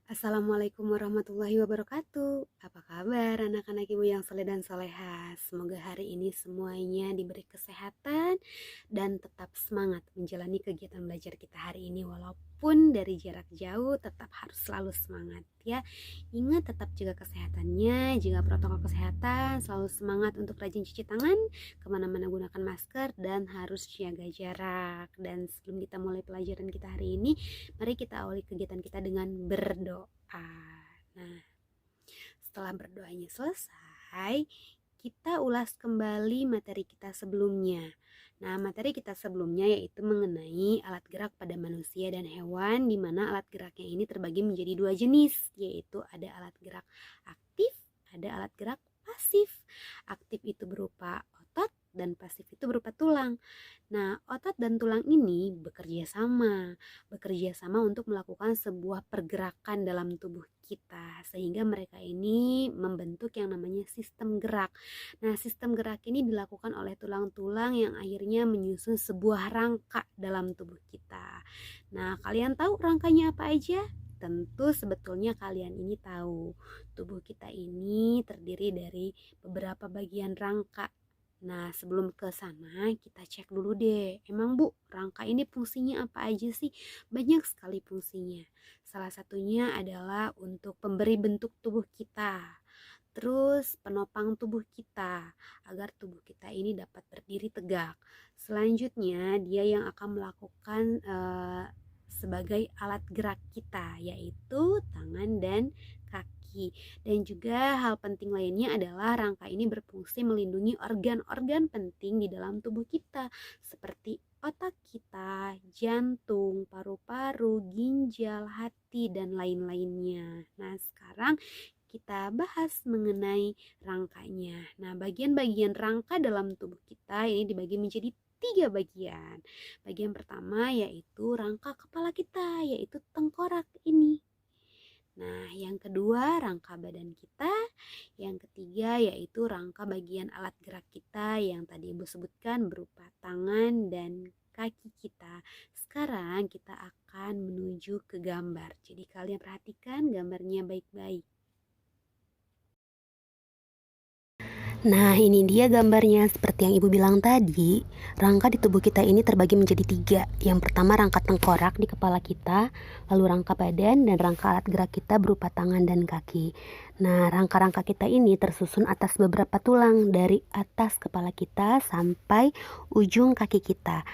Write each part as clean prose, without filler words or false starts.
Assalamualaikum warahmatullahi wabarakatuh. Apa kabar anak-anak ibu yang soleh dan soleha? Semoga hari ini semuanya diberi kesehatan dan tetap semangat menjalani kegiatan belajar kita hari ini. Walaupun dari jarak jauh tetap harus selalu semangat ya. Ingat tetap jaga kesehatannya, jaga protokol kesehatan, selalu semangat untuk rajin cuci tangan, kemana-mana gunakan masker dan harus jaga jarak. Dan sebelum kita mulai pelajaran kita hari ini, mari kita awali kegiatan kita dengan berdoa. Nah, setelah berdoanya selesai, kita ulas kembali materi kita sebelumnya. Nah, materi kita sebelumnya yaitu mengenai alat gerak pada manusia dan hewan, di mana alat geraknya ini terbagi menjadi dua jenis, yaitu ada alat gerak aktif, ada alat gerak pasif. Aktif itu berupa otot dan pasif itu berupa tulang. Nah, otot dan tulang ini bekerja sama untuk melakukan sebuah pergerakan dalam tubuh kita, sehingga mereka ini membentuk yang namanya sistem gerak. Nah, sistem gerak ini dilakukan oleh tulang-tulang yang akhirnya menyusun sebuah rangka dalam tubuh kita. Nah, kalian tahu rangkanya apa aja? Tentu sebetulnya kalian ini tahu, tubuh kita ini terdiri dari beberapa bagian rangka. Nah, sebelum ke sana kita cek dulu deh. Emang Bu, rangka ini fungsinya apa aja sih? Banyak sekali fungsinya. Salah satunya adalah untuk pemberi bentuk tubuh kita. Terus penopang tubuh kita agar tubuh kita ini dapat berdiri tegak. Selanjutnya dia yang akan melakukan sebagai alat gerak kita, yaitu tangan dan kaki. Dan juga hal penting lainnya adalah rangka ini berfungsi melindungi organ-organ penting di dalam tubuh kita, seperti otak kita, jantung, paru-paru, ginjal, hati, dan lain-lainnya. Nah, sekarang kita bahas mengenai rangkanya. Nah, bagian-bagian rangka dalam tubuh kita ini dibagi menjadi 3 bagian. Bagian pertama yaitu rangka kepala kita, yaitu tengkorak ini. Nah, yang kedua rangka badan kita, yang ketiga yaitu rangka bagian alat gerak kita yang tadi Ibu sebutkan berupa tangan dan kaki kita. Sekarang kita akan menuju ke gambar. Jadi kalian perhatikan gambarnya baik-baik. Nah, ini dia gambarnya. Seperti yang Ibu bilang tadi, rangka di tubuh kita ini terbagi menjadi 3. Yang pertama rangka tengkorak di kepala kita, lalu rangka badan, dan rangka alat gerak kita berupa tangan dan kaki. Nah, rangka-rangka kita ini tersusun atas beberapa tulang dari atas kepala kita sampai ujung kaki kita.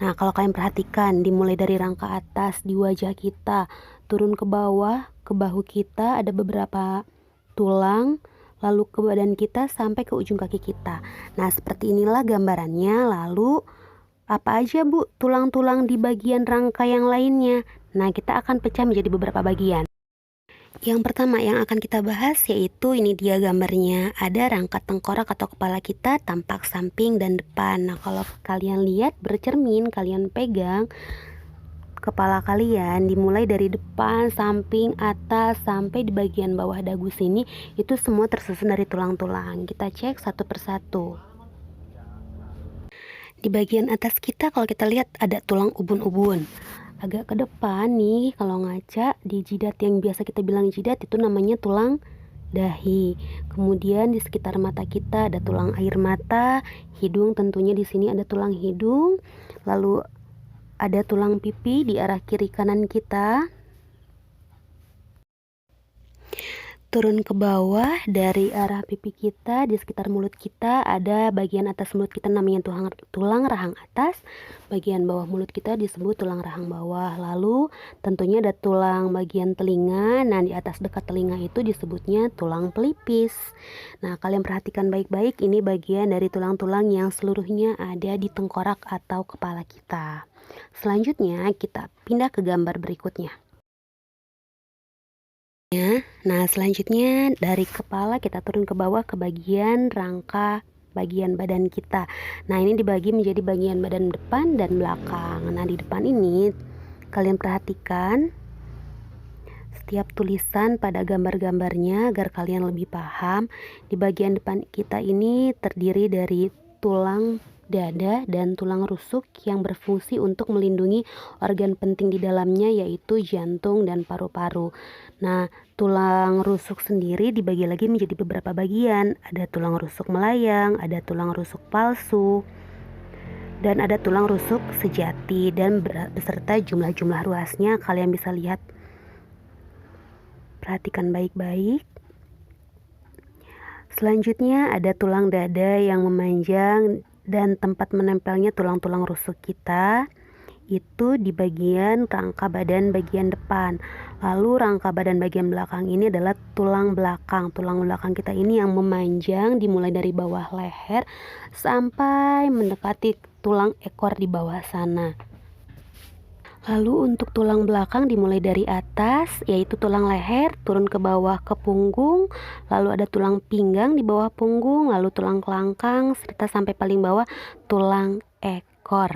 Nah, kalau kalian perhatikan, dimulai dari rangka atas di wajah kita, turun ke bawah, ke bahu kita ada beberapa tulang, lalu ke badan kita sampai ke ujung kaki kita. Nah, seperti inilah gambarannya. Lalu apa aja Bu tulang-tulang di bagian rangka yang lainnya? Nah, kita akan pecah menjadi beberapa bagian. Yang pertama yang akan kita bahas yaitu ini dia gambarnya. Ada rangka tengkorak atau kepala kita tampak samping dan depan. Nah, kalau kalian lihat bercermin, kalian pegang kepala kalian dimulai dari depan, samping, atas, sampai di bagian bawah dagu sini, itu semua tersusun dari tulang-tulang. Kita cek satu persatu. Di bagian atas kita kalau kita lihat ada tulang ubun-ubun. Agak ke depan nih, kalau ngaca di jidat yang biasa kita bilang jidat itu namanya tulang dahi. Kemudian di sekitar mata kita ada tulang air mata, hidung tentunya di sini ada tulang hidung. Lalu ada tulang pipi di arah kiri kanan kita. Turun ke bawah dari arah pipi kita, di sekitar mulut kita ada bagian atas mulut kita namanya tulang rahang atas, bagian bawah mulut kita disebut tulang rahang bawah. Lalu tentunya ada tulang bagian telinga. Nah, di atas dekat telinga itu disebutnya tulang pelipis. Nah, kalian perhatikan baik-baik, ini bagian dari tulang-tulang yang seluruhnya ada di tengkorak atau kepala kita. Selanjutnya kita pindah ke gambar berikutnya. Nah, selanjutnya dari kepala kita turun ke bawah ke bagian rangka bagian badan kita. Nah, ini dibagi menjadi bagian badan depan dan belakang. Nah, di depan ini kalian perhatikan setiap tulisan pada gambar-gambarnya agar kalian lebih paham. Di bagian depan kita ini terdiri dari tulang dada, dan tulang rusuk yang berfungsi untuk melindungi organ penting di dalamnya yaitu jantung dan paru-paru. Nah, tulang rusuk sendiri dibagi lagi menjadi beberapa bagian. Ada tulang rusuk melayang, ada tulang rusuk palsu, dan ada tulang rusuk sejati, dan beserta jumlah-jumlah ruasnya kalian bisa lihat. Perhatikan baik-baik. Selanjutnya ada tulang dada yang memanjang dan tempat menempelnya tulang-tulang rusuk kita itu di bagian rangka badan bagian depan. Lalu rangka badan bagian belakang ini adalah tulang belakang. Tulang belakang kita ini yang memanjang dimulai dari bawah leher sampai mendekati tulang ekor di bawah sana. Lalu untuk tulang belakang dimulai dari atas, yaitu tulang leher, turun ke bawah ke punggung, lalu ada tulang pinggang di bawah punggung, lalu tulang kelangkang, serta sampai paling bawah tulang ekor.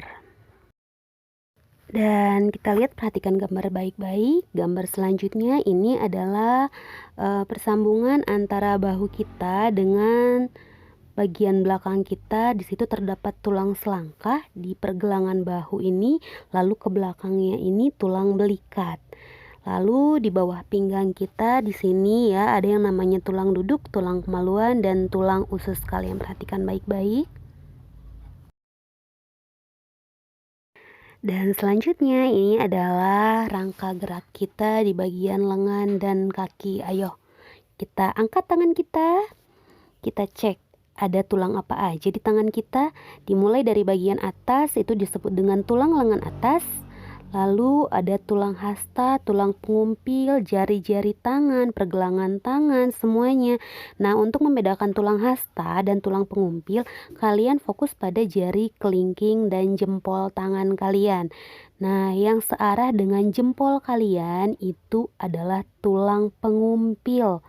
Dan kita lihat, perhatikan gambar baik-baik. Gambar selanjutnya ini adalah persambungan antara bahu kita dengan bagian belakang kita. Di situ terdapat tulang selangkah di pergelangan bahu ini, lalu ke belakangnya ini tulang belikat. Lalu di bawah pinggang kita di sini ya ada yang namanya tulang duduk, tulang kemaluan, dan tulang usus. Kalian perhatikan baik-baik. Dan selanjutnya ini adalah rangka gerak kita di bagian lengan dan kaki. Ayo kita angkat tangan kita, kita cek ada tulang apa aja di tangan kita. Dimulai dari bagian atas itu disebut dengan tulang lengan atas. Lalu ada tulang hasta, tulang pengumpil, jari-jari tangan, pergelangan tangan, semuanya. Nah, untuk membedakan tulang hasta dan tulang pengumpil, kalian fokus pada jari kelingking dan jempol tangan kalian. Nah, yang searah dengan jempol kalian itu adalah tulang pengumpil.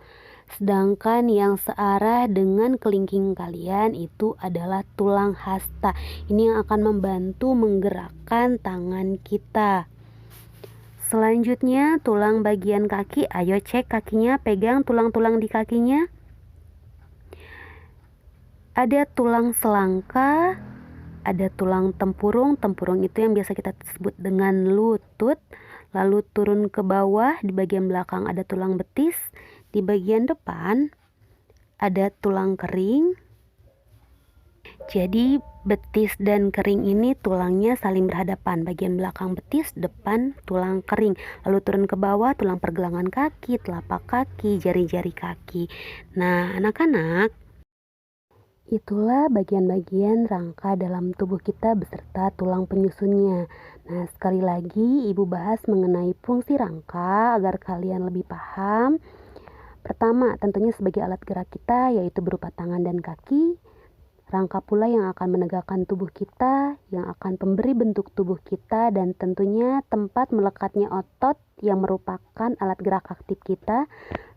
Sedangkan yang searah dengan kelingking kalian itu adalah tulang hasta. Ini yang akan membantu menggerakkan tangan kita. Selanjutnya tulang bagian kaki. Ayo cek kakinya, pegang tulang-tulang di kakinya. Ada tulang selangka, ada tulang tempurung. Tempurung itu yang biasa kita sebut dengan lutut. Lalu turun ke bawah, di bagian belakang ada tulang betis. Di bagian depan ada tulang kering. Jadi betis dan kering ini tulangnya saling berhadapan. Bagian belakang betis, depan tulang kering. Lalu turun ke bawah tulang pergelangan kaki, telapak kaki, jari-jari kaki. Nah, anak-anak, itulah bagian-bagian rangka dalam tubuh kita beserta tulang penyusunnya. Nah, sekali lagi Ibu bahas mengenai fungsi rangka agar kalian lebih paham. Pertama, tentunya sebagai alat gerak kita yaitu berupa tangan dan kaki. Rangka pula yang akan menegakkan tubuh kita, yang akan memberi bentuk tubuh kita, dan tentunya tempat melekatnya otot yang merupakan alat gerak aktif kita,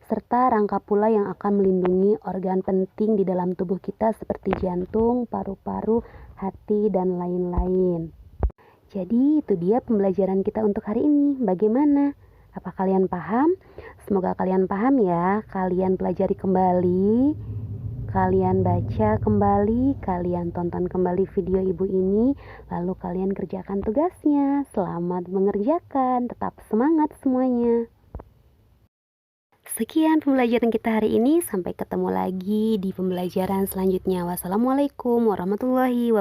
serta rangka pula yang akan melindungi organ penting di dalam tubuh kita seperti jantung, paru-paru, hati, dan lain-lain. Jadi itu dia pembelajaran kita untuk hari ini. Bagaimana? Apa kalian paham? Semoga kalian paham ya. Kalian pelajari kembali, kalian baca kembali, kalian tonton kembali video ibu ini, lalu kalian kerjakan tugasnya. Selamat mengerjakan, tetap semangat semuanya. Sekian pembelajaran kita hari ini, sampai ketemu lagi di pembelajaran selanjutnya. Wassalamualaikum warahmatullahi wabarakatuh.